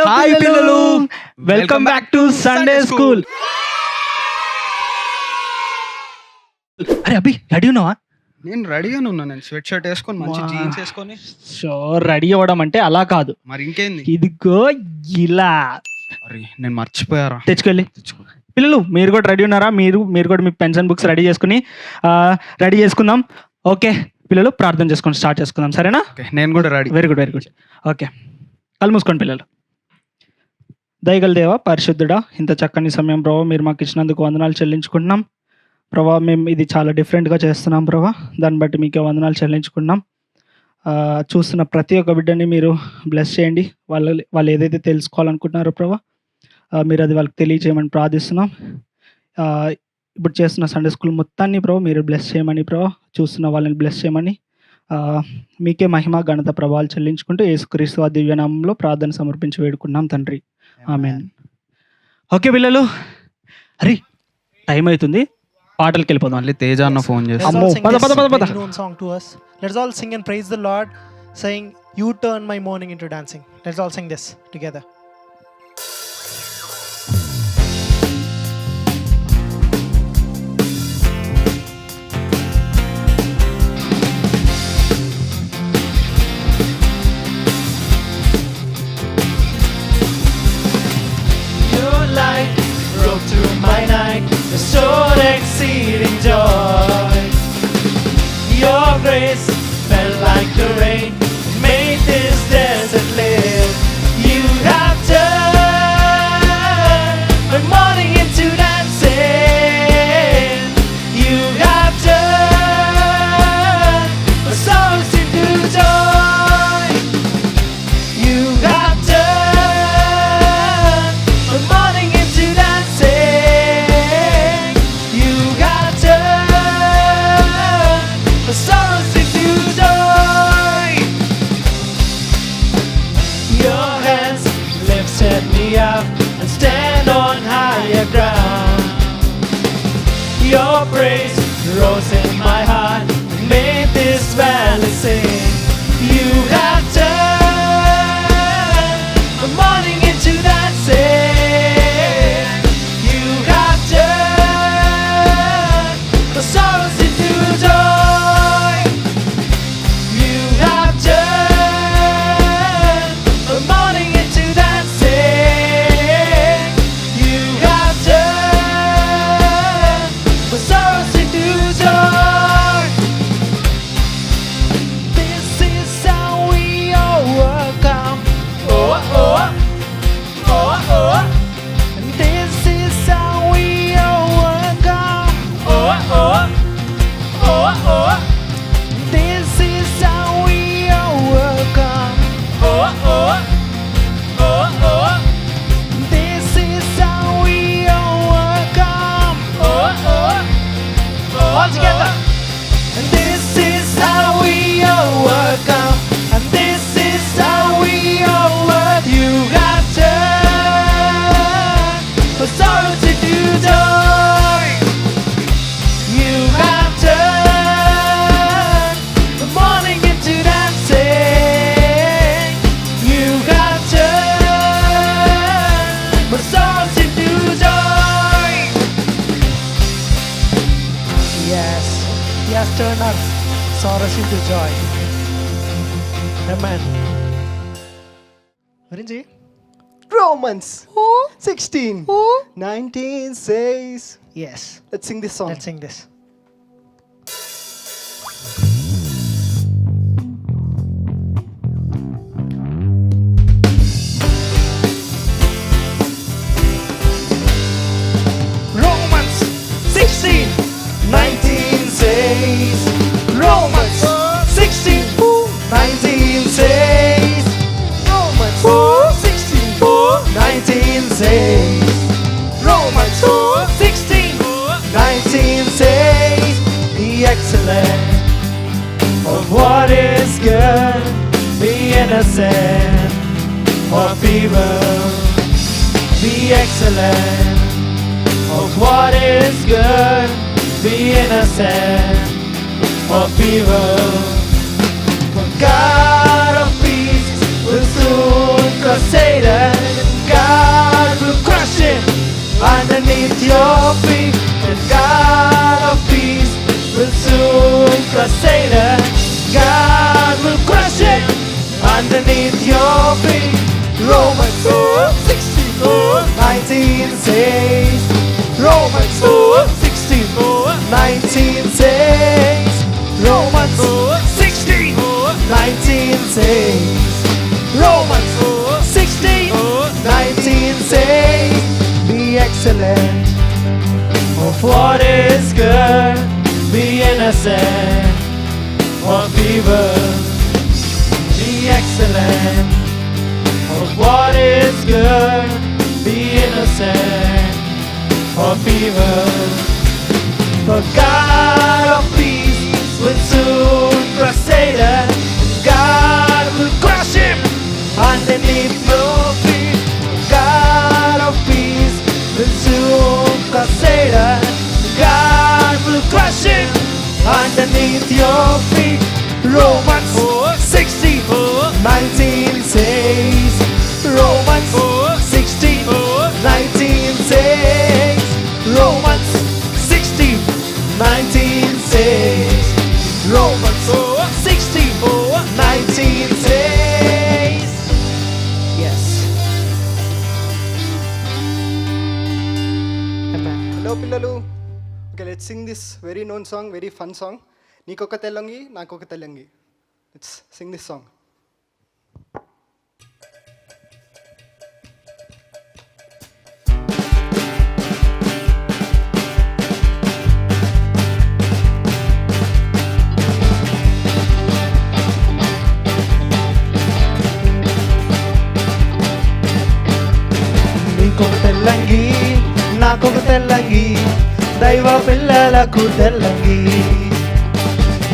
Hi పిల్లలు, welcome back to Sunday school. అరే అభి, ready ఉన్నావా? నేను రెడీగానే ఉన్నా. నేను స్వెట్ షర్ట్ వేసుకొని మంచి జీన్స్ వేసుకొని. రెడీ అవ్వడం అంటే అలా కాదు, మరి ఇంకేంది? ఇదిగో ఇలా. అరే నేను మర్చిపోయారా, తెచ్చుకెళ్ళి. పిల్లలు మీరు కూడా రెడీ ఉన్నారా? మీరు కూడా మీ పెన్షన్ బుక్స్ రెడీ చేసుకుందాం. ఓకే పిల్లలు, ప్రార్థన చేసుకొని స్టార్ట్ చేసుకుందాం, సరేనా? నేను కూడా రెడీ. Very good. ఓకే, కళ్ళు మూసుకోండి పిల్లలు. దయగల దేవ, పరిశుద్ధుడా, ఇంత చక్కని సమయం ప్రభావ మీరు మాకు ఇచ్చినందుకు వందనాలు చెల్లించుకుంటున్నాం ప్రభా. మేము ఇది చాలా డిఫరెంట్గా చేస్తున్నాం ప్రభా, దాన్ని బట్టి మీకే వందనాలు చెల్లించుకుంటున్నాం. చూస్తున్న ప్రతి ఒక్క బిడ్డని మీరు బ్లెస్ చేయండి. వాళ్ళు ఏదైతే తెలుసుకోవాలనుకుంటున్నారో ప్రభా, మీరు అది వాళ్ళకి తెలియజేయమని ప్రార్థిస్తున్నాం. ఇప్పుడు చేస్తున్న సండే స్కూల్ మొత్తాన్ని ప్రభా మీరు బ్లెస్ చేయమని ప్రభా, చూస్తున్న వాళ్ళని బ్లెస్ చేయమని, మీకే మహిమ ఘనత ప్రభావాలు చెల్లించుకుంటూ యేసుక్రీస్తు ఆ దివ్యనామంలో ప్రార్థన సమర్పించి వేడుకున్నాం తండ్రి, ఆమేన్. ఓకే పిల్లలు, అరే టైం అవుతుంది, పాటలకి వెళ్ళిపోదాం. మళ్ళీ తేజ అన్న ఫోన్ చేసి song to us. Let's all sing and praise the Lord, saying, "You turn my mourning into dancing." Let's all sing this together. Your light broke through my night, restored exceeding joy. Your grace fell like the rain, made this desert live. You have turned my morning into dancing. You have turned my sorrows into joy. You have turned my morning into dancing. You have turned my sorrows into joy. Your hands lifted me up and stand on higher ground. Your praise rose in my heart and made this valley sing. You have turned the morning into dancing. You have turned the sorrows into joy. You have turned the morning into dancing. You have turned the sorrows into joy. This is how we overcome. Oh, oh, oh, oh. And this is how we overcome. Oh, oh, oh, oh. This is how we overcome. Oh, oh, oh, oh. This is how we overcome. Oh, oh, oh. All together. And this is how we overcome. And this is how we overcome. You have turned the sorrow into joy. You have turned the morning into dancing. You have turned the sorrows into joy. Yes, He has turned our sorrows into joy. Amen. Varinji? Romans 16:19 says, Yes. let's sing this song. Let's sing this. Romans 16:19 says. Romans 16:19 says. Romans 16:19 says. Romans 16:19 says. The excellence of what is good, the innocent of evil. The excellence of what is good, the innocent of evil. For God of peace will soon crush Satan crusader. God will crush it underneath your feet. Romans 16:19 says. Romans 16:19 says. Romans 16:19 says. Romans 16:19 says. Be excellent. Of what is good, be innocent or feeble. Be excellent. Of what is good, be innocent or feeble. For God of peace will soon crush Satan. God will crush him underneath your feet. God of peace will soon crush Satan. God will crush him underneath your feet. Romans 16:19 says. Romans 16:19 says. Romans 16:19 says. Romans 16:19 says. Yes. Amen. Hello, పిల్లలు. Okay, let's sing this very known song, very fun song. నీకొక తెల్లంగి నాకొక తెల్లంగి. Let's sing this song. నీకొక తెల్లంగి నాకొక తెల్లంగి దైవ పిల్లలకు తెల్లంగి.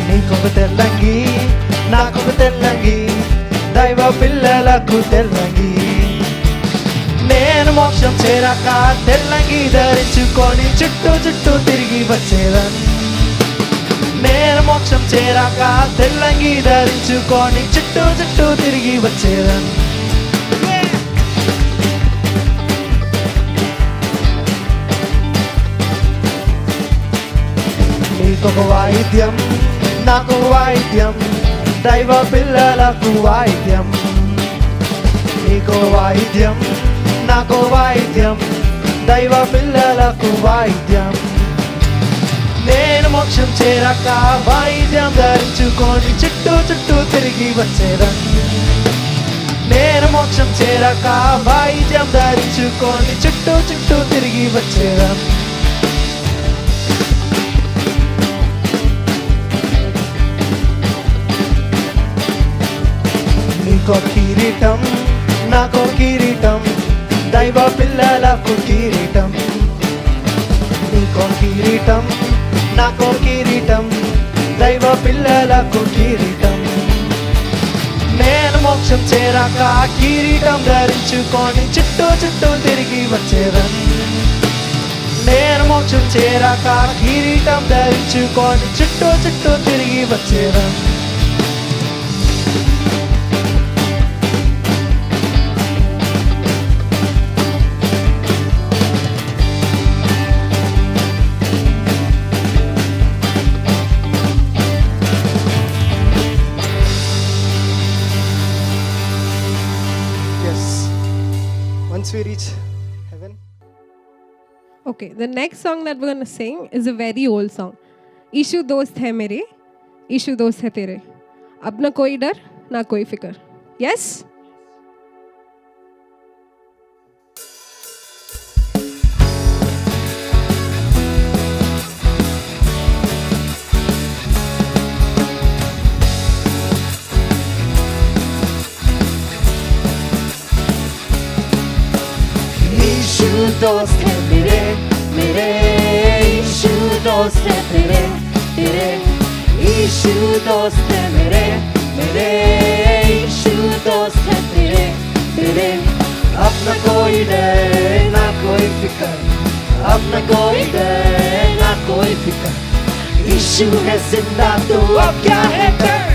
నీకొక తెల్లంగి నాకొక తెల్లంగి దైవ పిల్లలకు తెల్లంగి. నేను మోక్షం చేరాక తెల్లంగి ధరించుకొని చుట్టూ చుట్టూ తిరిగి వచ్చేదన్. నేను మోక్షం చేరాక తెల్లంగి ధరించుకొని చుట్టూ చుట్టూ తిరిగి వచ్చేదన్. నీకొక వాయిద్యం నాకు వాయిద్యం దైవ పిల్లలకు వాయిద్యం. నీకో వాయిద్యం నాకు వాయిద్యం దైవ పిల్లలకు వాయిద్యం. నేను మోక్షం చేరాక వాయిద్యం ధరించుకొని చుట్టూ చుట్టూ తిరిగి వచ్చేదన్. నేను మోక్షం చేరాక వాయిద్యం ధరించుకొని చుట్టూ చుట్టూ తిరిగి వచ్చేదన్. నీకో కిరీటం నాకో కిరీటం దైవ పిల్లలకు కిరీటం. నీకో కిరీటం నాకో కిరీటం దైవ పిల్లలకు కిరీటం. నేను మోక్షం చేరాక కిరీటం ధరించుకొని చుట్టూ చుట్టూ తిరిగి వచ్చేదన్. నేను మోక్షం చేరాక కిరీటం ధరించుకొని చుట్టూ చుట్టూ తిరిగి వచ్చేదన్. Once we reach heaven. Okay, the next song that we're going to sing is a very old song. Ishu दोस्त है मेरे, ईशु दोस्त है तेरे, अब ना कोई डर ना कोई फिक्र. Yes? ईशु दोस्त है मेरे मेरे, ईशु दोस्त है तेरे तेरे, ईशु दोस्त है मेरे मेरे, ईशु दोस्त है तेरे तेरे. अब न कोई डर ना कोई फिक्र, अब न कोई डर ना कोई फिक्र. ईशु है जिंदा तो अब क्या है डर.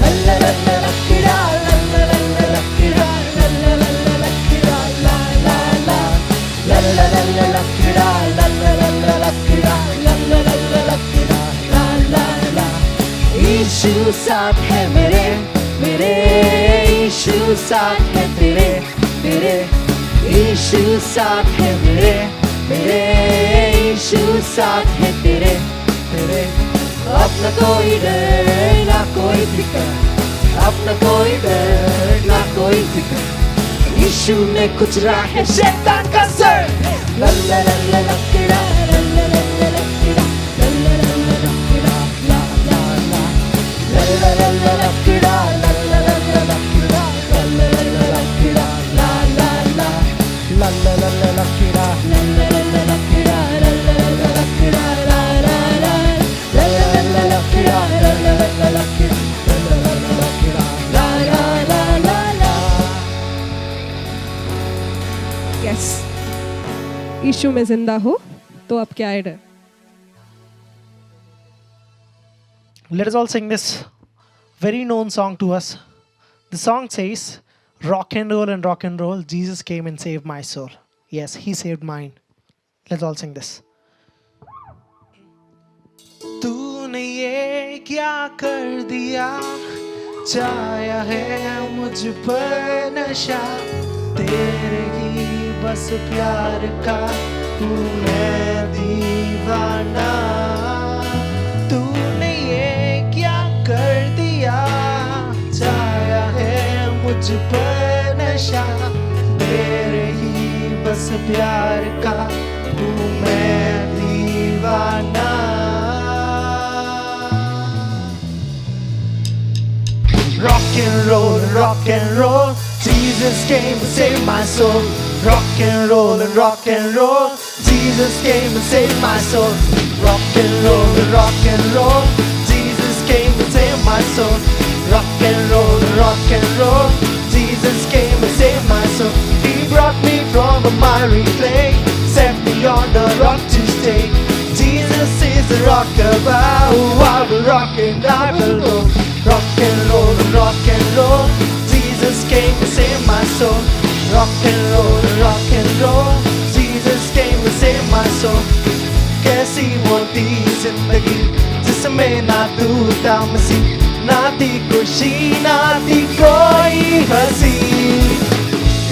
लल्ला लल्ला लक्कीरा लल्ला लल्ला लक्कीरा लल्ला लल्ला लक्कीरा ला ला ला. La la la la la kira, la la la la la kira, la la la la la kira, la la la. यीशु साथ है मेरे मेरे यीशु साथ है तेरे मेरे यीशु साथ है मेरे मेरे यीशु साथ है तेरे तेरे अपना कोई डर ना कोई फिक्र अपना कोई डर ना कोई फिक्र यीशु ने कुचला है शैतान का सर ला ला ला ला ला किड़ा ला ला ला ला ला किड़ा ला ला ला ला ला किड़ा ला ला ला ला ला ला ला ला किड़ा ला ला ला ला ला किड़ा ला ला ला ला ला किड़ा ला ला ला ला ला ला ला ला किड़ा ला ला ला ला ला किड़ा ला ला ला ला ला किड़ा ला ला ला ला ला ला ला किड़ा ला ला ला ला ला किड़ा ला ला ला ला किड़ा ला ला ला ला ला यस यीशु में जिंदा हो तो अब क्या है डर. Let us all sing this very known song to us. The song says, rock and roll, Jesus came and saved my soul. Yes, he saved mine. Let's all sing this. तूने ये क्या कर दिया छाया है मुझ पर नशा तेरे ही बस प्यार का हूँ मैं दीवाना तूने ये क्या कर दिया छाया है मुझ पर नशा तेरे ही बस प्यार का हूँ मैं दीवाना rock and roll, Jesus came to save my soul. Rock and roll, Jesus came to save my soul. Rock and roll, Jesus came to save my soul. Rock and roll, Jesus came to save my soul. He brought me from the miry clay, set me on the rock to stay. Jesus is the rock above, I will rock and I will roll. Rock and roll, Jesus came to save my soul. Rock and roll, Jesus came to save my soul. कैसी मोटी जिंदगी जिसमें ना तू था मसीह ना थी खुशी ना थी कोई हंसी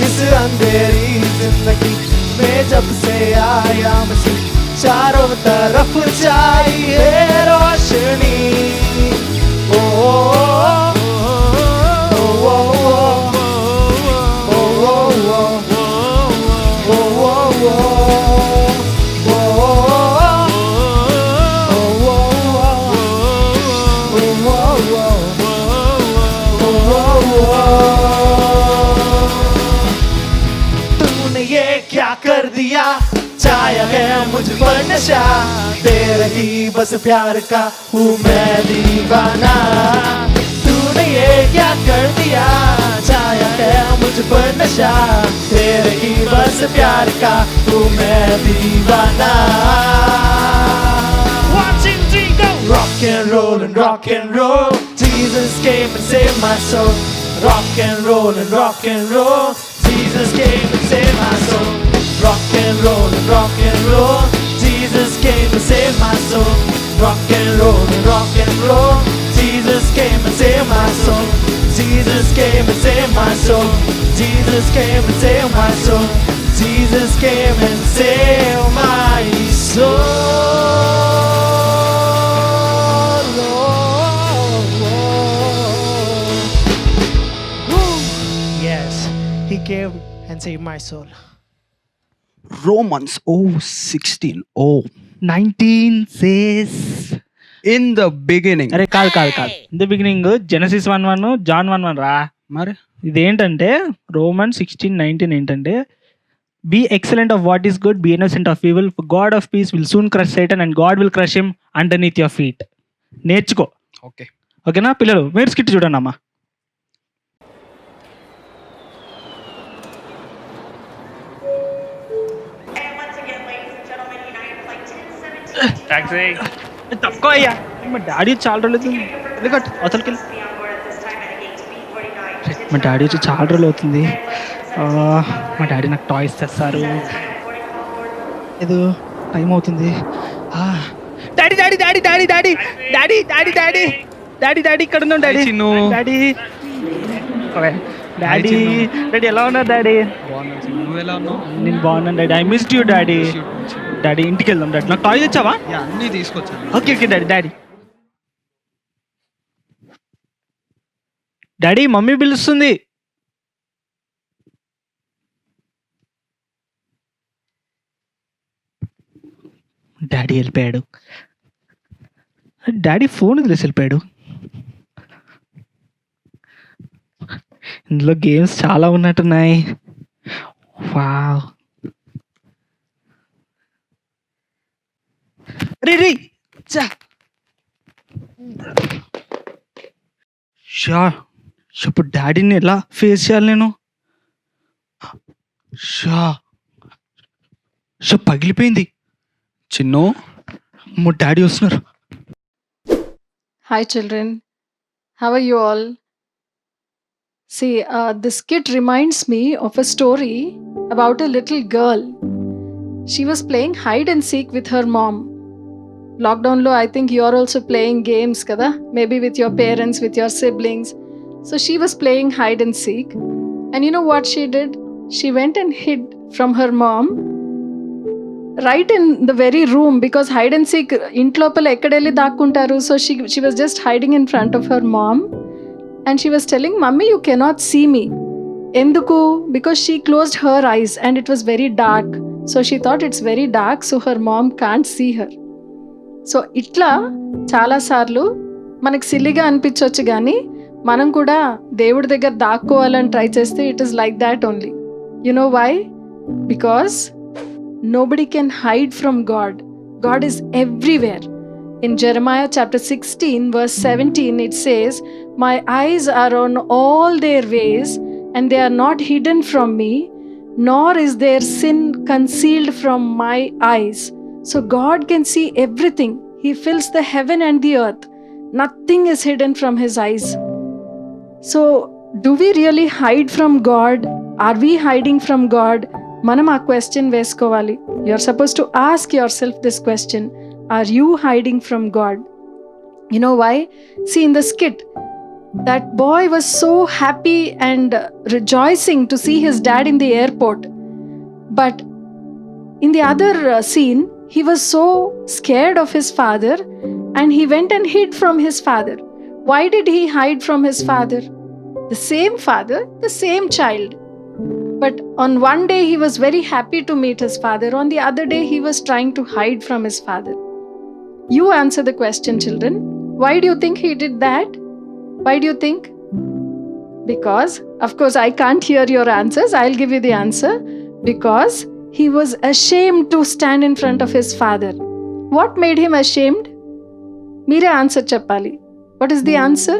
इस अंधेरी जिंदगी में जब से आया मसीह चारों तरफ चाहिए रोशनी ओ तूने ये क्या कर दिया छाया है मुझ पर नशा तेरे ही बस प्यार का हूँ मैं दीवाना तूने ये क्या कर दिया छाया है मुझ पर नशा तेरे ही बस प्यार का हूँ मैं दीवाना Rock and roll, Jesus came and saved my soul. Rock and roll, Jesus came and saved my soul. Rock and roll, Jesus came and saved my soul. Rock and roll, Jesus came and saved my soul. Jesus came and saved my soul. Jesus came and saved my soul. Jesus came and saved my soul. Yes, he came and saved my soul. Romans 16. 19 says In the beginning. అరే కాదు in the beginning Genesis 1:1 John 1:1 రా మరి ఇదేంటంటే Roman 16:19 ఏంటంటే be excellent of what is good be innocent of evil God of peace will soon crush Satan and God will crush him underneath your feet నేర్చుకో okay ఓకేనా పిల్లలు మీరు skit చూడండి అమ్మా And once again, ladies and gentlemen, United Flight 1017. Taxi తక్కువ అయ్యా మా daddy చాలా రోజులు ఎందుకంటే అవతలకి Be on board at this time at gate B49. మా డాడీ వచ్చి చాలా రోజులు అవుతుంది మా డాడీ నాకు టాయ్స్ తెస్తారు ఏదో టైం అవుతుంది daddy daddy daddy daddy daddy daddy daddy daddy daddy daddy ఇక్కడ ఉన్నాం daddy. Chinnu. Daddy daddy Chinnu. Daddy ఎలా ఉన్నారు డాడీ? బాగున్నాను చిన్ను. నువ్వు ఎలా ఉన్నావు? నేను బాగున్నాను daddy. I missed you daddy. Daddy ఇంటికి వెళ్దాం డాడీ. నాకు టాయ్ తెచ్చావా? యా, అన్నీ తీసుకొచ్చాను. Okay okay daddy. Daddy daddy mummy పిలుస్తుంది. డాడీ వెళ్ళిపోయాడు. డాడీ ఫోన్ వదిలేసి వెళ్ళిపోయాడు. ఇందులో గేమ్స్ చాలా ఉన్నట్టున్నాయి. వావ్. రే రే చా షా ఇప్పుడు డాడీని ఎలా ఫేస్ చేయాలి నేను? షా షా పగిలిపోయింది. చిన్ను. మా డాడీ వస్తున్నారు. Hi, children. How are you all? See, this skit reminds me of a story about a little girl. She was playing hide and seek with her mom. Lockdown lo, I think you are also playing games, kada? Maybe with your parents, with your siblings. So she was playing hide and seek. And you know what she did? She went and hid from her mom right in the very room, because hide and seek intlopala ekkadeli daakuntaru. So she was just hiding in front of her mom, and she was telling, "Mummy, you cannot see me." Enduku? Because she closed her eyes and it was very dark. So she thought it's very dark, so her mom can't see her. So itla చాలా సార్లు మనకు సిల్లిగా అనిపించవచ్చు, కానీ మనం కూడా దేవుడి దగ్గర దాక్కోవాలని ట్రై చేస్తే it is like that only. You know why? Because nobody can hide from God. God is everywhere. In Jeremiah chapter 16 verse 17 it says, "My eyes are on all their ways, and they are not hidden from me, nor is their sin concealed from my eyes." So God can see everything. He fills the heaven and the earth. Nothing is hidden from his eyes. So do we really hide from God? Are we hiding from God? మనం ఆ question వేసుకోవాలి. You are suppose to ask yourself this question. Are you hiding from God? You know why? See in the skit, that boy was so happy and rejoicing to see his dad in the airport. But in the other scene, he was so scared of his father and he went and hid from his father. Why did he hide from his father? The same father, the same child. But on one day he was very happy to meet his father. On the other day he was trying to hide from his father. You answer the question, children. Why do you think he did that? Why do you think? Because, of course, I can't hear your answers. I'll give you the answer. Because he was ashamed to stand in front of his father. What made him ashamed? Meera answer chappali. What is the answer?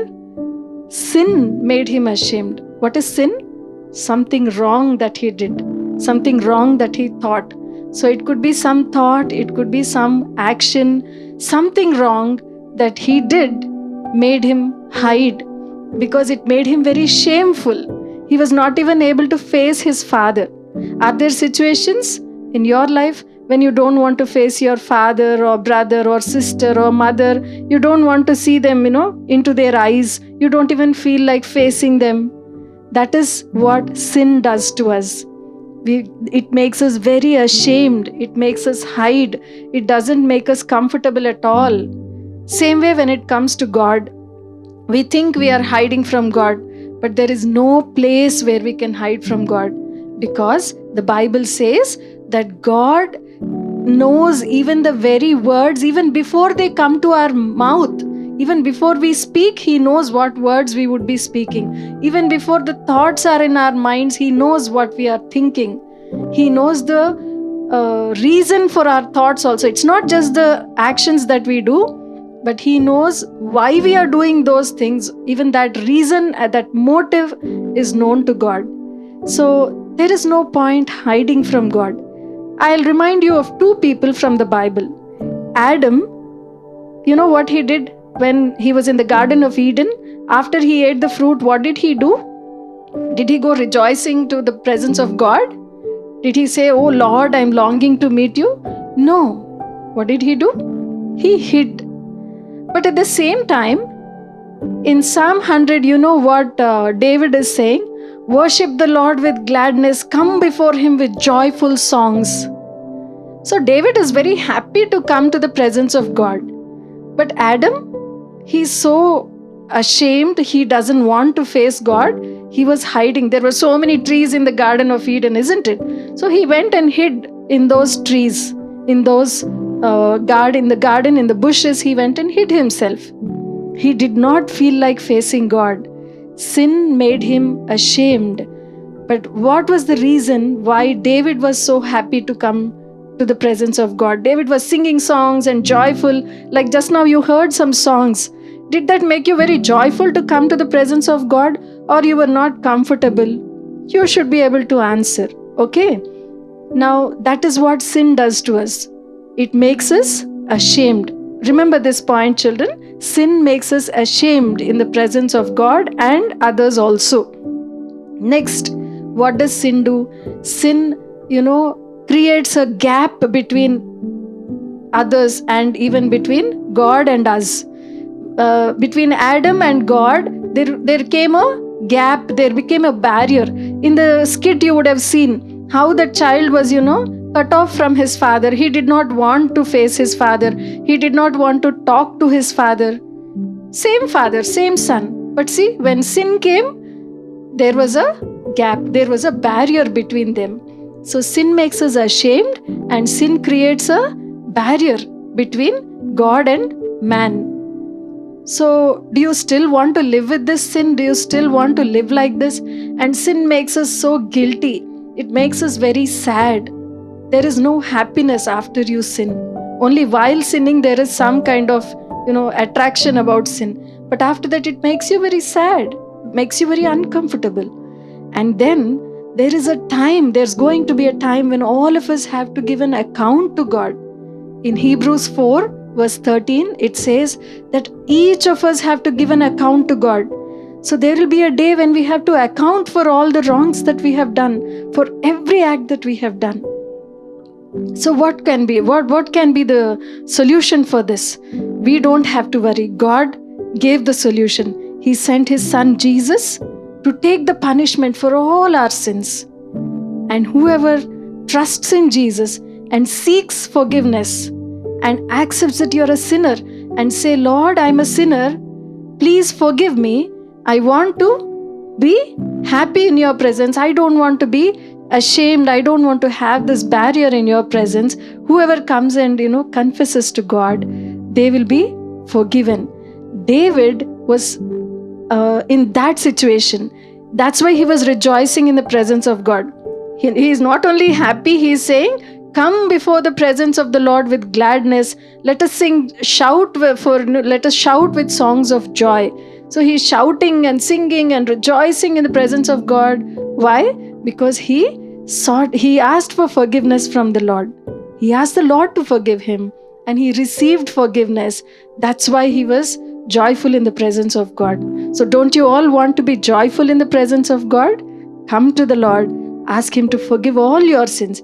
Sin made him ashamed. What is sin? Something wrong that he did, something wrong that he thought. So it could be some thought, it could be some action, something wrong that he did made him hide, because it made him very shameful. He was not even able to face his father. Are there situations in your life when you don't want to face your father or brother or sister or mother? You don't want to see them, into their eyes. You don't even feel like facing them. That is what sin does to us. It makes us very ashamed. It makes us hide. It doesn't make us comfortable at all. Same way when it comes to God. We think we are hiding from God, but there is no place where we can hide from God, because the Bible says that God knows even the very words, even before they come to our mouth. Even before we speak, he knows what words we would be speaking. Even before the thoughts are in our minds, he knows what we are thinking. He knows the reason for our thoughts also. It's not just the actions that we do, but he knows why we are doing those things. Even that reason, that motive is known to God. So there is no point hiding from God. I'll remind you of two people from the Bible. Adam, you know what he did? When he was in the Garden of Eden, after he ate the fruit, what did he do? Did he go rejoicing to the presence of God? Did he say, "Oh Lord, I'm longing to meet you"? No. What did he do? He hid. But at the same time, In Psalm 100, you know what David is saying? Worship the Lord with gladness, come before him with joyful songs. So David is very happy to come to the presence of God. But Adam, he's so ashamed, he doesn't want to face God. He was hiding. There were so many trees in the Garden of Eden, isn't it? So he went and hid in those trees, in those in the bushes. He went and hid himself. He did not feel like facing God. Sin made him ashamed. But what was the reason why David was so happy to come to the presence of God? David was singing songs and joyful. Like just now you heard some songs. Did that make you very joyful to come to the presence of God, or you were not comfortable? You should be able to answer. Okay? Now that is what sin does to us. It makes us ashamed. Remember this point, children. Sin makes us ashamed in the presence of God and others also. Next, what does sin do? Sin, creates a gap between others and even between God and us. Between Adam and God, there came a gap, there became a barrier. In the skit, you would have seen how the child was, cut off from his father. He did not want to face his father. He did not want to talk to his father. Same father, same son. But see, when sin came, there was a gap, there was a barrier between them. So sin makes us ashamed, and sin creates a barrier between God and man. So, do you still want to live with this sin? Do you still want to live like this? And sin makes us so guilty. It makes us very sad. There is no happiness after you sin. Only while sinning, there is some kind of, attraction about sin. But after that, it makes you very sad, makes you very uncomfortable. And then there is a time, there's going to be a time when all of us have to give an account to God. In Hebrews 4, verse 13, it says that each of us have to give an account to God. So there will be a day when we have to account for all the wrongs that we have done, for every act that we have done. So what can be the solution for this? We don't have to worry. God gave the solution. He sent his son Jesus to take the punishment for all our sins. And whoever trusts in Jesus and seeks forgiveness and accepts that you're a sinner and say, Lord, I'm a sinner, please forgive me. I want to be happy in your presence. I don't want to be ashamed. I don't want to have this barrier in your presence. Whoever comes and confesses to God, they will be forgiven. David was in that situation. That's why he was rejoicing in the presence of God. He is not only happy, he is saying, come before the presence of the Lord with gladness. Let us shout with songs of joy. So he's shouting and singing and rejoicing in the presence of God. Why? Because he asked for forgiveness from the Lord. He asked the Lord to forgive him, and he received forgiveness. That's why he was joyful in the presence of God. So don't you all want to be joyful in the presence of God? Come to the Lord. Ask him to forgive all your sins.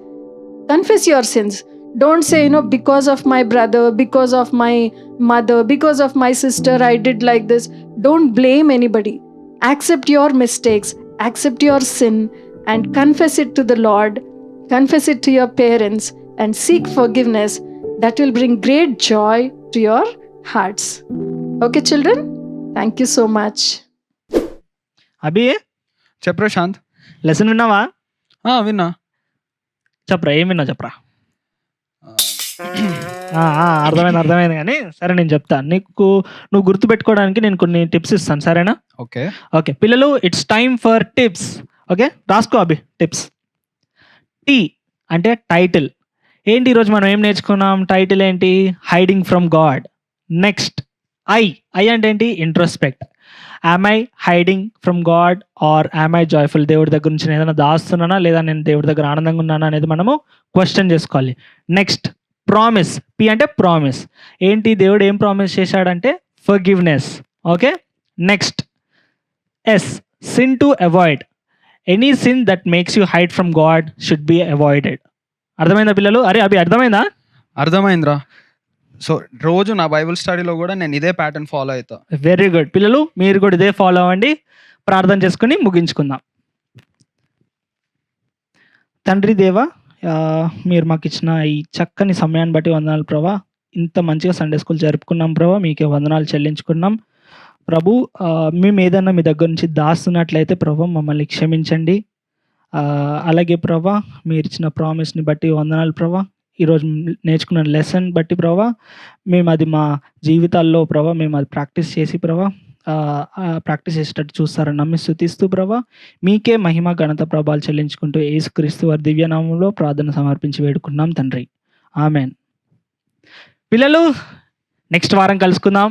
Confess your sins. Don't say, because of my brother, because of my mother, because of my sister, I did like this. Don't blame anybody. Accept your mistakes. Accept your sin and confess it to the Lord. Confess it to your parents and seek forgiveness. That will bring great joy to your hearts. Okay, children? Thank you so much. అభి చెప్పు Prashanth. Lesson విన్నావా? విన్నా. చెప్పరా, ఏం విన్నావు చెప్పరా. అర్థమైంది కానీ సరే, నేను చెప్తాను నీకు. నువ్వు గుర్తుపెట్టుకోవడానికి నేను కొన్ని టిప్స్ ఇస్తాను, సరేనా? ఓకే పిల్లలు, it's time for tips. Okay, రాసుకో అభి టిప్స్. టీ అంటే టైటిల్. ఏంటి ఈరోజు మనం ఏం నేర్చుకున్నాం? టైటిల్ ఏంటి? Hiding from God. Next I అంటే ఏంటి? Introspect. Am I hiding from God or am I joyful? దేవుడి దగ్గర నుంచి నేను ఏదైనా దాస్తున్నానా, లేదా నేను దేవుడి దగ్గర ఆనందంగా ఉన్నానా అనేది మనము క్వశ్చన్ చేసుకోవాలి. Next promise. పి అంటే ప్రామిస్. ఏంటి దేవుడు ఏం ప్రామిస్ చేశాడంటే forgiveness. Okay. Next S, sin to avoid. Any sin that makes you hide from God should be avoided. అర్థమైందా పిల్లలు? అరే అభి అర్థమైందా? అర్థమైందిరా. సో రోజు నా బైబిల్ స్టడీలో కూడా నేను ఇదే ప్యాటర్న్ ఫాలో అవుతా. వెరీ గుడ్ పిల్లలు, మీరు కూడా ఇదే ఫాలో అవ్వండి. ప్రార్థన చేసుకుని ముగించుకుందాం. తండ్రి దేవ, మీరు మాకు ఇచ్చిన ఈ చక్కని సమయాన్ని బట్టి వందనాలు ప్రభా. ఇంత మంచిగా సండే స్కూల్ జరుపుకున్నాం ప్రభా, మీకే వందనాలు చెల్లించుకున్నాం ప్రభు. మేము ఏదన్నా మీ దగ్గర నుంచి దాస్తున్నట్లయితే ప్రభా మమ్మల్ని క్షమించండి. అలాగే ప్రభా మీరు ఇచ్చిన ప్రామిస్ని బట్టి వందనాలు ప్రభా. ఈరోజు నేర్చుకున్న లెసన్ బట్టి ప్రభా మేము అది మా జీవితాల్లో ప్రభా మేము అది ప్రాక్టీస్ చేసి ప్రభా ప్రాక్టీస్ చేసేటట్టు చూస్తారని నమ్మి స్తుతిస్తూ ప్రభా మీకే మహిమ ఘనత ప్రభావాలు చెల్లించుకుంటూ యేసుక్రీస్తు వారి దివ్యనామంలో ప్రార్థన సమర్పించి వేడుకున్నాం తండ్రి. ఆమెన్. పిల్లలు, నెక్స్ట్ వారం కలుసుకుందాం.